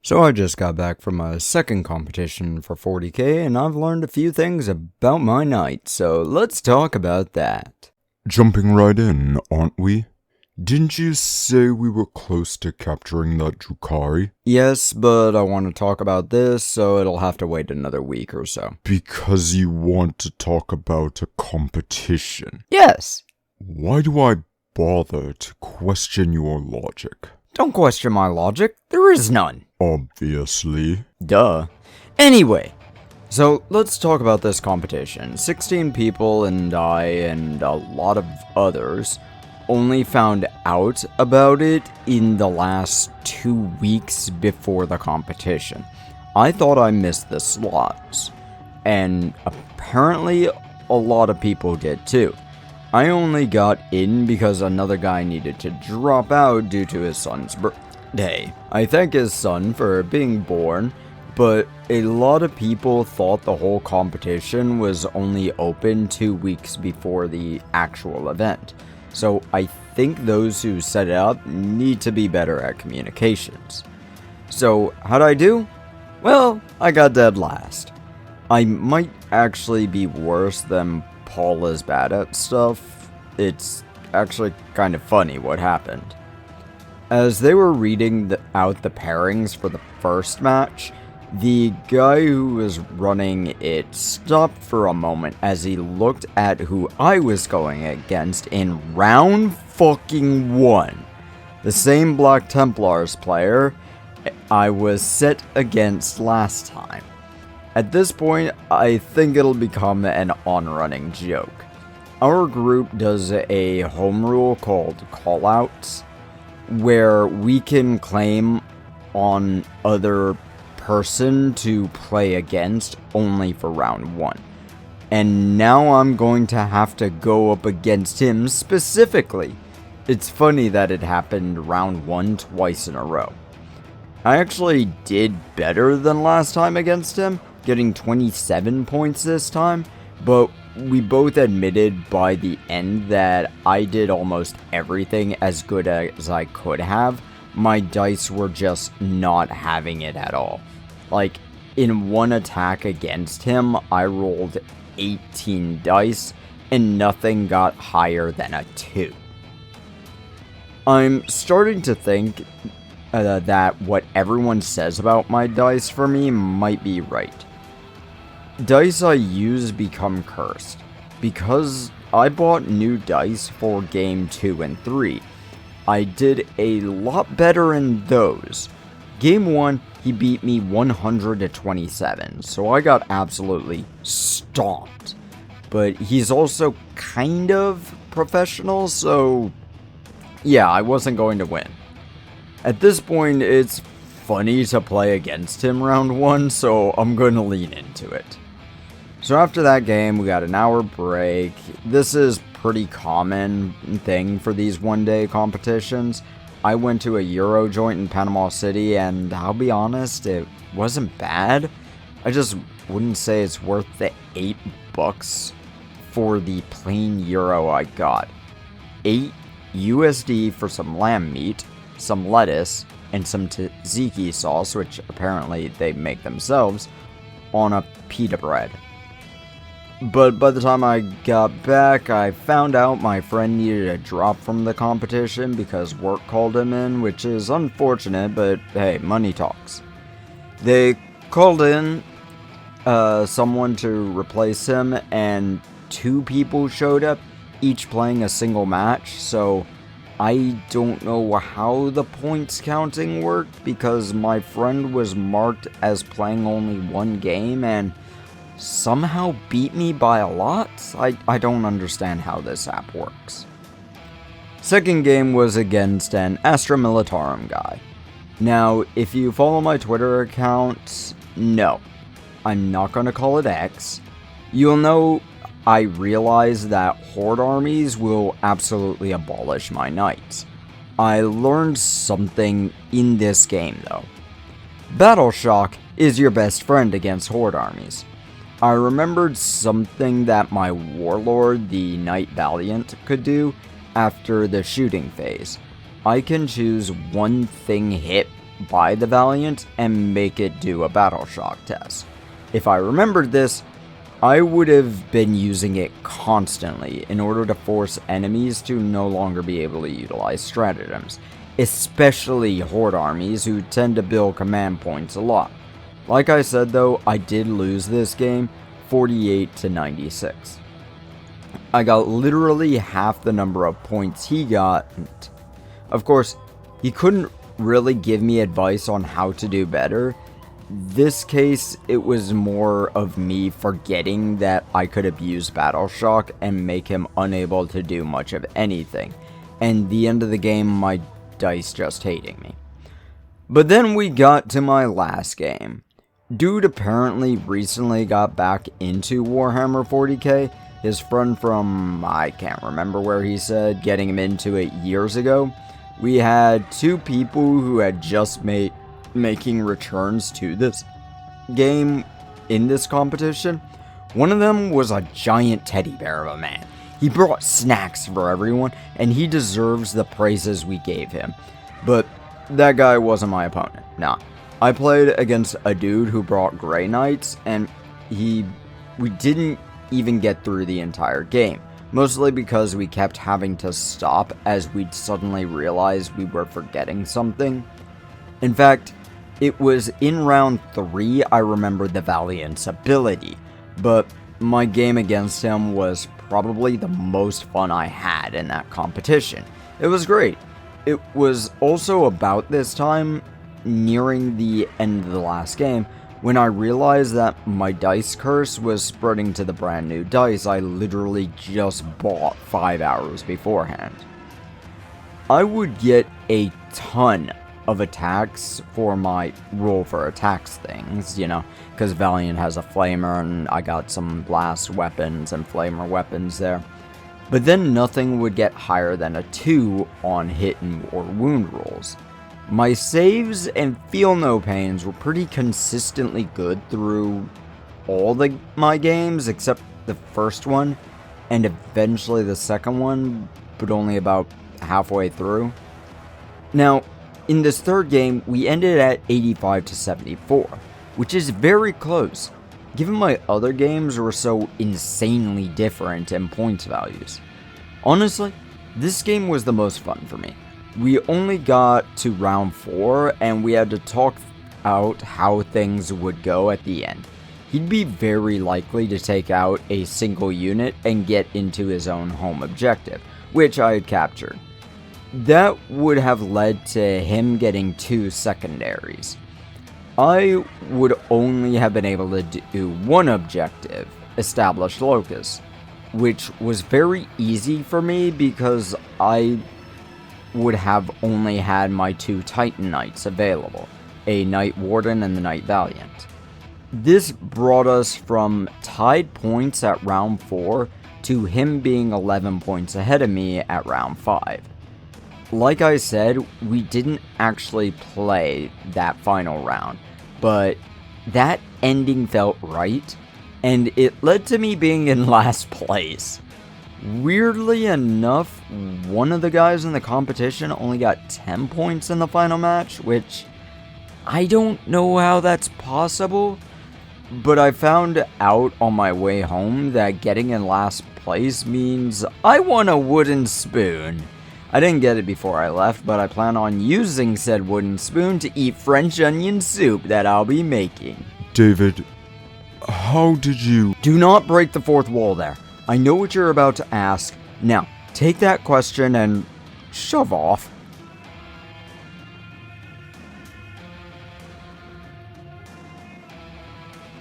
So I just got back from a second competition for 40k, and I've learned a few things about my knight, so let's talk about that. Jumping right in, aren't we? Didn't you say we were close to capturing that Drukhari? Yes, but I want to talk about this, so it'll have to wait another week or so. Because you want to talk about a competition. Yes! Why do I bother to question your logic? Don't question my logic, there is none. Obviously. Duh. Anyway, so let's talk about this competition. 16 people and I and a lot of others only found out about it in the last 2 weeks before the competition. I thought I missed the slots, and apparently a lot of people did too. I only got in because another guy needed to drop out due to his son's birthday. I thank his son for being born, but a lot of people thought the whole competition was only open 2 weeks before the actual event. So I think those who set it up need to be better at communications. So how'd I do? Well, I got dead last. I might actually be worse than Paul is bad at stuff. It's actually kind of funny what happened. As they were reading out the pairings for the first match, the guy who was running it stopped for a moment as he looked at who I was going against in round fucking 1. The same Black Templars player I was set against last time. At this point, I think it'll become an on-running joke. Our group does a home rule called callouts, where we can claim on other person to play against only for round 1. And now I'm going to have to go up against him specifically. It's funny that it happened round 1 twice in a row. I actually did better than last time against him, getting 27 points this time, but we both admitted by the end that I did almost everything as good as I could have. My dice were just not having it at all. Like, in one attack against him, I rolled 18 dice, and nothing got higher than a 2. I'm starting to think that what everyone says about my dice for me might be right. Dice I use become cursed, because I bought new dice for game 2 and 3. I did a lot better in those. Game 1, he beat me 100 to 27, so I got absolutely stomped. But he's also kind of professional, so yeah, I wasn't going to win. At this point, it's funny to play against him round 1, so I'm going to lean into it. So after that game, we got an hour break. This is pretty common thing for these one-day competitions. I went to a Euro joint in Panama City, and I'll be honest, it wasn't bad. I just wouldn't say it's worth the $8 for the plain Euro I got. $8 USD for some lamb meat, some lettuce, and some tzatziki sauce, which apparently they make themselves, on a pita bread. But by the time I got back, I found out my friend needed a drop from the competition because work called him in, which is unfortunate, but hey, money talks. They called in someone to replace him, and 2 people showed up, each playing a single match, so I don't know how the points counting worked because my friend was marked as playing only 1 game and somehow beat me by a lot? I don't understand how this app works. Second game was against an Astra Militarum guy. Now, if you follow my Twitter account, no, I'm not going to call it X. You'll know I realize that Horde armies will absolutely abolish my knights. I learned something in this game though. Battle shock is your best friend against Horde armies. I remembered something that my warlord, the Knight Valiant, could do after the shooting phase. I can choose one thing hit by the Valiant and make it do a battle shock test. If I remembered this, I would have been using it constantly in order to force enemies to no longer be able to utilize stratagems, especially Horde armies who tend to build command points a lot. Like I said though, I did lose this game 48 to 96. I got literally half the number of points he got. Of course, he couldn't really give me advice on how to do better. This case, it was more of me forgetting that I could abuse Battle Shock and make him unable to do much of anything, and the end of the game, my dice just hating me. But then we got to my last game. Dude apparently recently got back into Warhammer 40k. His friend from, I can't remember where he said, getting him into it years ago. We had two people who had just making returns to this game in this competition. One of them was a giant teddy bear of a man. He brought snacks for everyone, and he deserves the praises we gave him. But that guy wasn't my opponent. Nah. I played against a dude who brought Grey Knights, and we didn't even get through the entire game. Mostly because we kept having to stop as we'd suddenly realized we were forgetting something. In fact, it was in round 3 I remembered the Valiant's ability, but my game against him was probably the most fun I had in that competition. It was great. It was also about this time, nearing the end of the last game, when I realized that my dice curse was spreading to the brand new dice I literally just bought 5 hours beforehand. I would get a ton of attacks for my roll for attacks things, because Valiant has a flamer and I got some blast weapons and flamer weapons there. But then nothing would get higher than a 2 on hit or wound rolls. My saves and feel no pains were pretty consistently good through all my games except the first one and eventually the second one, but only about halfway through. Now, in this third game, we ended at 85 to 74, which is very close, given my other games were so insanely different in points values. Honestly, this game was the most fun for me. We only got to round 4, and we had to talk out how things would go at the end. He'd be very likely to take out a single unit and get into his own home objective, which I had captured. That would have led to him getting 2 secondaries. I would only have been able to do one objective, establish locus, which was very easy for me because I would have only had my 2 Titan Knights available, a Knight Warden and the Knight Valiant. This brought us from tied points at round 4 to him being 11 points ahead of me at round 5. Like I said, we didn't actually play that final round, but that ending felt right, and it led to me being in last place. Weirdly enough, one of the guys in the competition only got 10 points in the final match, which I don't know how that's possible, but I found out on my way home that getting in last place means I won a wooden spoon. I didn't get it before I left, but I plan on using said wooden spoon to eat French onion soup that I'll be making. David, how did you... Do not break the fourth wall there. I know what you're about to ask. Now, take that question and shove off.